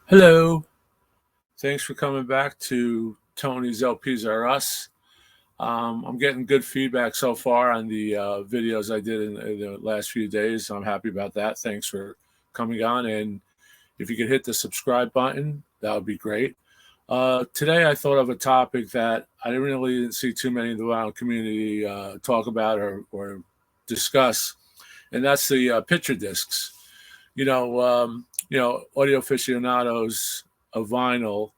Hello. Thanks for coming back to Tony's LPs Are Us. I'm getting good feedback so far on the videos I did in the last few days. I'm happy about that. Thanks for coming on. And if you could hit the subscribe button, that would be great. Today, I thought of a topic that I really didn't see too many in the vinyl community talk about or discuss, and that's the picture discs. Audio aficionados of vinyl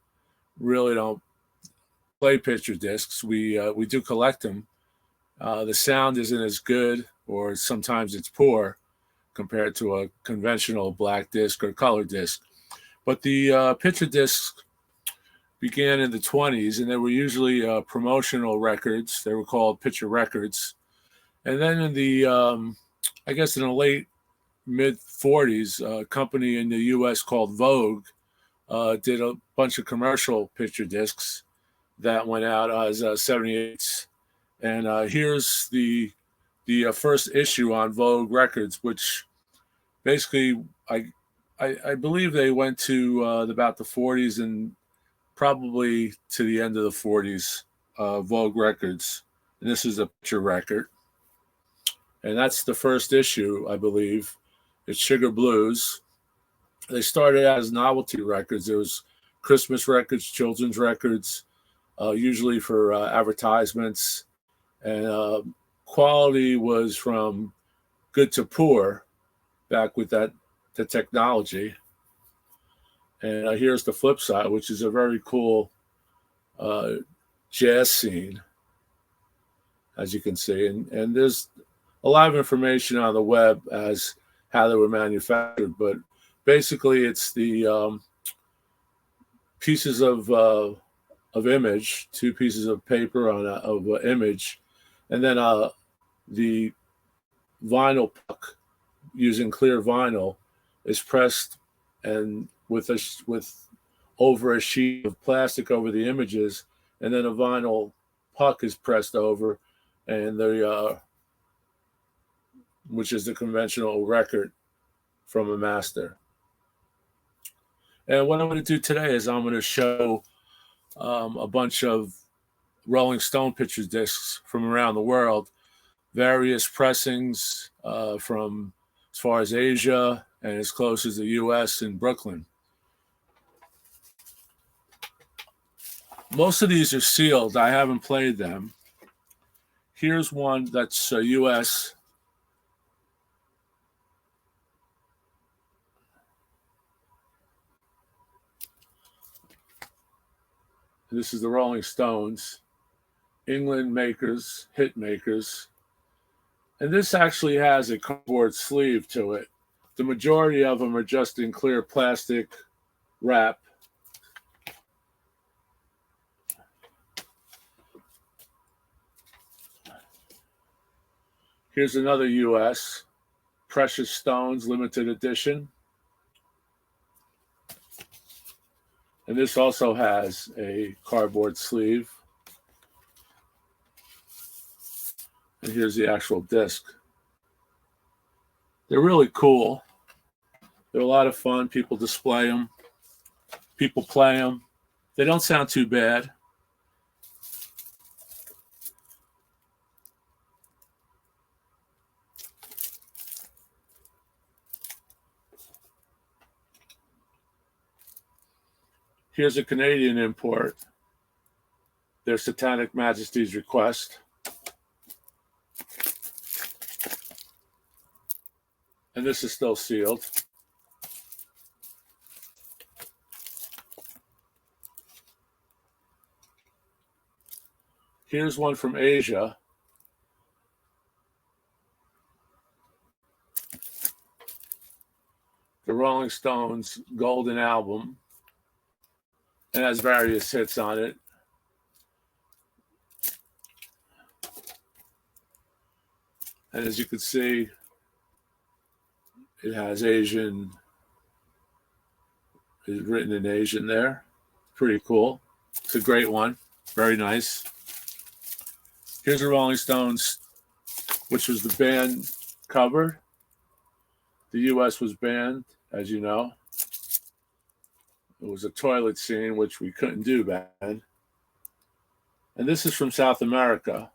really don't play picture discs. We do collect them. The sound isn't as good, or sometimes it's poor compared to a conventional black disc or color disc. But the picture discs began in the 20s, and they were usually promotional records. They were called picture records. And then I guess in the late mid 40s, a company in the U.S. called Vogue did a bunch of commercial picture discs that went out as 78s. And here's the first issue on Vogue Records, which basically I believe they went to about the 40s and probably to the end of the 40s. Vogue Records, and this is a picture record, and that's the first issue, I believe. It's Sugar Blues. They started out as novelty records. There was Christmas records, children's records, usually for advertisements, and quality was from good to poor back with the technology. And here's the flip side, which is a very cool jazz scene, as you can see. And there's a lot of information on the web as how they were manufactured, but basically it's the pieces of image, two pieces of paper of image, and then the vinyl puck using clear vinyl is pressed and with over a sheet of plastic over the images, and then a vinyl puck is pressed over, and which is the conventional record from a master. And what I'm going to do today is I'm going to show a bunch of Rolling Stone picture discs from around the world, various pressings from as far as Asia and as close as the U.S. in Brooklyn. Most of these are sealed. I haven't played them. Here's one that's U.S. This is the Rolling Stones, England makers, hit makers. And this actually has a cardboard sleeve to it. The majority of them are just in clear plastic wrap. Here's another U.S. Precious Stones limited edition. And this also has a cardboard sleeve. And here's the actual disc. They're really cool. They're a lot of fun. People display them. People play them. They don't sound too bad. Here's a Canadian import. Their Satanic Majesty's Request. And this is still sealed. Here's one from Asia. The Rolling Stones Golden Album. And has various hits on it. And as you can see, it has Asian, it's written in Asian there. Pretty cool. It's a great one. Very nice. Here's the Rolling Stones, which was the band cover. The U.S. was banned, as you know. It was a toilet scene, which we couldn't do back then. And this is from South America.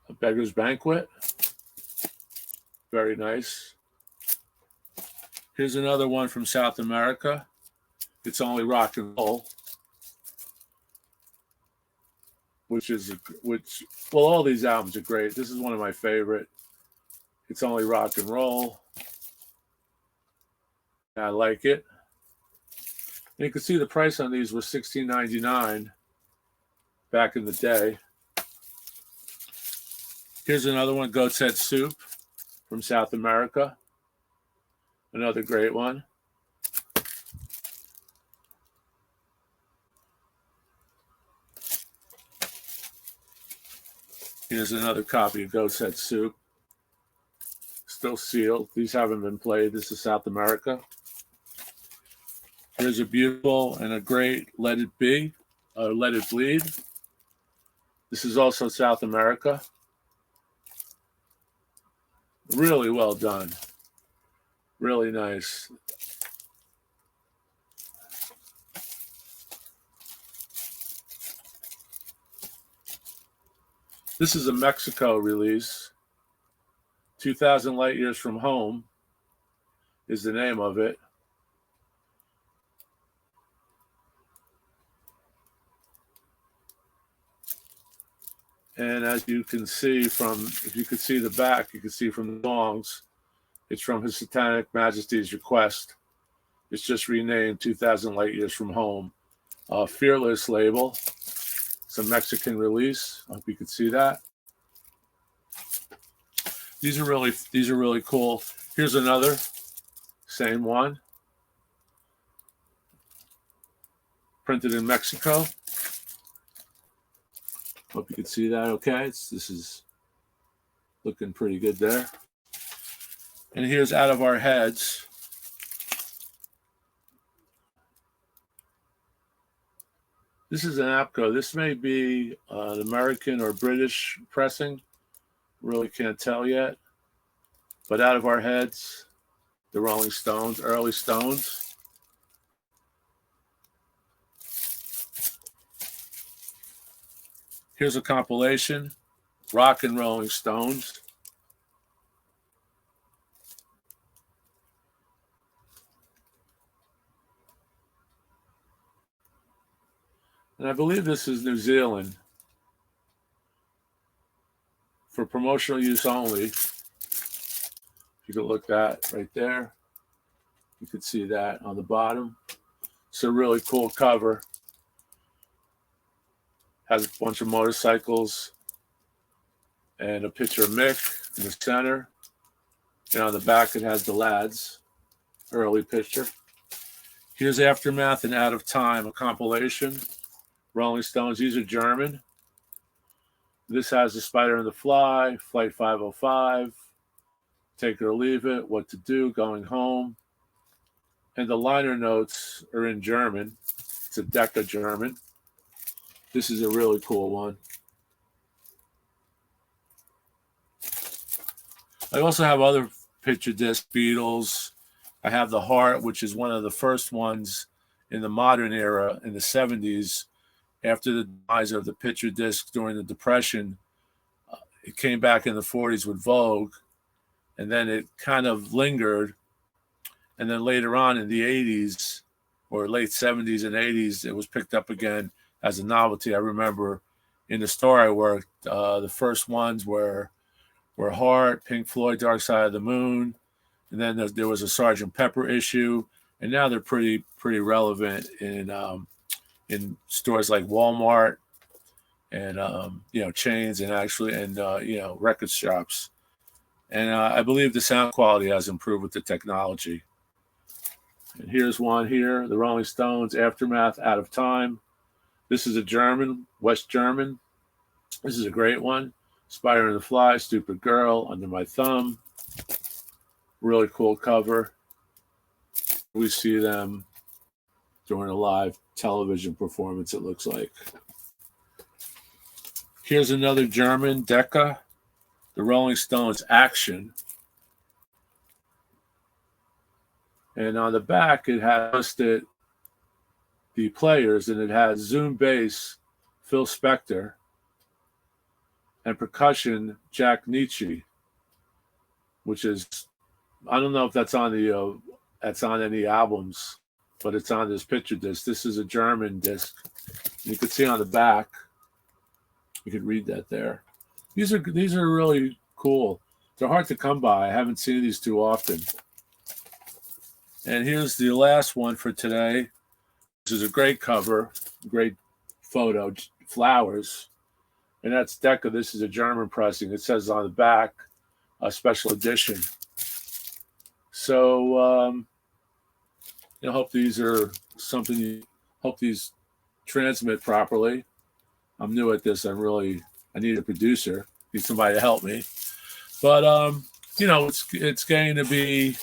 A Beggar's Banquet. Very nice. Here's another one from South America. It's Only Rock and Roll. Well, all these albums are great. This is one of my favorite. It's Only Rock and Roll. I like it. And you can see the price on these was $16.99 back in the day. Here's another one, Goat's Head Soup from South America. Another great one. Here's another copy of Goat's Head Soup. Still sealed. These haven't been played. This is South America. Here's a beautiful and a great Let It Be, Let It Bleed. This is also South America. Really well done. Really nice. This is a Mexico release. 2,000 Light Years from Home is the name of it. And as you can see if you could see the back, you can see from the songs, it's from His Satanic Majesty's request. It's just renamed 2,000 Light Years from Home. Fearless label. It's a Mexican release. I hope you can see that. These are really cool. Here's another, same one. Printed in Mexico. Hope you can see that okay. This is looking pretty good there. And here's Out of Our Heads. This is an APCO. This may be an American or British pressing. Really can't tell yet. But Out of Our Heads, the Rolling Stones, early Stones. Here's a compilation, Rock and Rolling Stones. And I believe this is New Zealand. For promotional use only. You can look that right there. You can see that on the bottom. It's a really cool cover. Has a bunch of motorcycles and a picture of Mick in the center. And on the back, it has the Lads, early picture. Here's Aftermath and Out of Time, a compilation. Rolling Stones, these are German. This has The Spider and the Fly, Flight 505, Take It or Leave It, What to Do, Going Home. And the liner notes are in German. It's a Decca German. This is a really cool one. I also have other picture disc Beatles. I have The Heart, which is one of the first ones in the modern era in the 70s. After the demise of the picture disc during the Depression, it came back in the 40s with Vogue, and then it kind of lingered. And then later on in the 80s, or late 70s and 80s, it was picked up again as a novelty. I remember in the store I worked, the first ones were Heart, Pink Floyd, Dark Side of the Moon, and then there was a Sgt. Pepper issue, and now they're pretty relevant in stores like Walmart and chains and record shops. And I believe the sound quality has improved with the technology. And here's one here, the Rolling Stones, Aftermath, Out of Time. This is a German, West German. This is a great one. Spider and the Fly, Stupid Girl, Under My Thumb. Really cool cover. We see them during a live television performance, it looks like. Here's another German, Decca, the Rolling Stones, Action. And on the back, it has listed the players, and it has Zoom bass, Phil Spector, and percussion, Jack Nietzsche, which is, I don't know if that's on any albums, but it's on this picture disc. This is a German disc. You can see on the back, you can read that there. These are really cool. They're hard to come by. I haven't seen these too often. And here's the last one for today. This is a great cover, great photo, flowers. And that's Decca. This is a German pressing. It says on the back, a special edition. So, I hope these are something, hope these transmit properly. I'm new at this. I need a producer, need somebody to help me. But, it's going to be,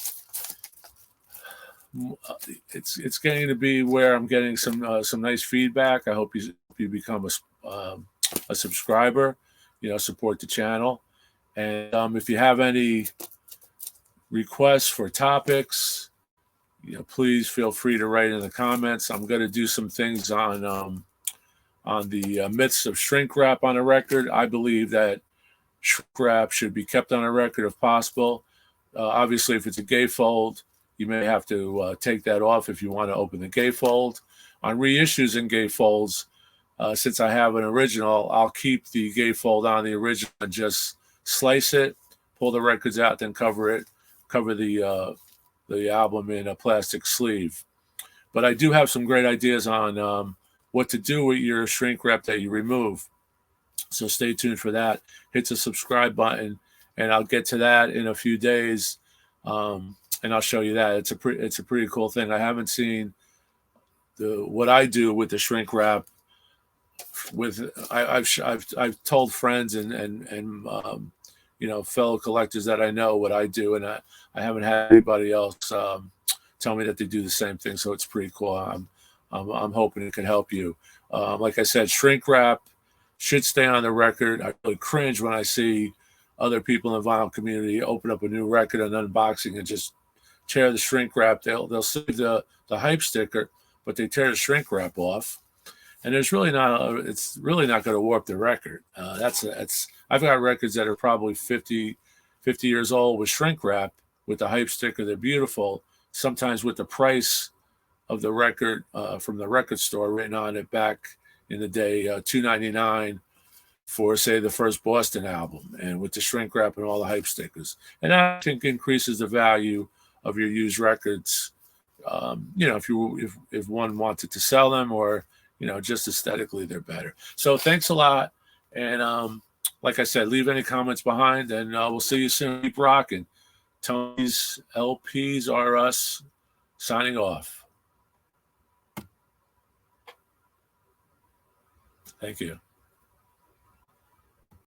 it's going to be where I'm getting some nice feedback. I hope you become a subscriber, support the channel. And if you have any requests for topics, please feel free to write in the comments. I'm going to do some things on the myths of shrink wrap on a record. I believe that shrink wrap should be kept on a record if possible. Obviously, if it's a gatefold, you may have to take that off if you want to open the gatefold. On reissues in gatefolds, since I have an original, I'll keep the gatefold on the original and just slice it, pull the records out, then cover the album in a plastic sleeve. But I do have some great ideas on what to do with your shrink wrap that you remove. So stay tuned for that. Hit the subscribe button, and I'll get to that in a few days. And I'll show you that. It's a pretty cool thing. I haven't seen what I do with the shrink wrap. I've told friends and fellow collectors that I know what I do, and I haven't had anybody else tell me that they do the same thing. So it's pretty cool. I'm hoping it can help you. Like I said, shrink wrap should stay on the record. I really cringe when I see other people in the vinyl community open up a new record and unboxing and just tear the shrink wrap. They'll save the hype sticker, but they tear the shrink wrap off, and it's really not going to warp the record. I've got records that are probably 50 years old with shrink wrap with the hype sticker. They're beautiful. Sometimes with the price of the record from the record store written on it back in the day, $2.99 for, say, the first Boston album, and with the shrink wrap and all the hype stickers. And that, I think, increases the value of your used records, if one wanted to sell them, or just aesthetically they're better. So thanks a lot, and like I said, leave any comments behind, and we'll see you soon. Keep rocking. Tony's LPs are us, signing off. Thank you.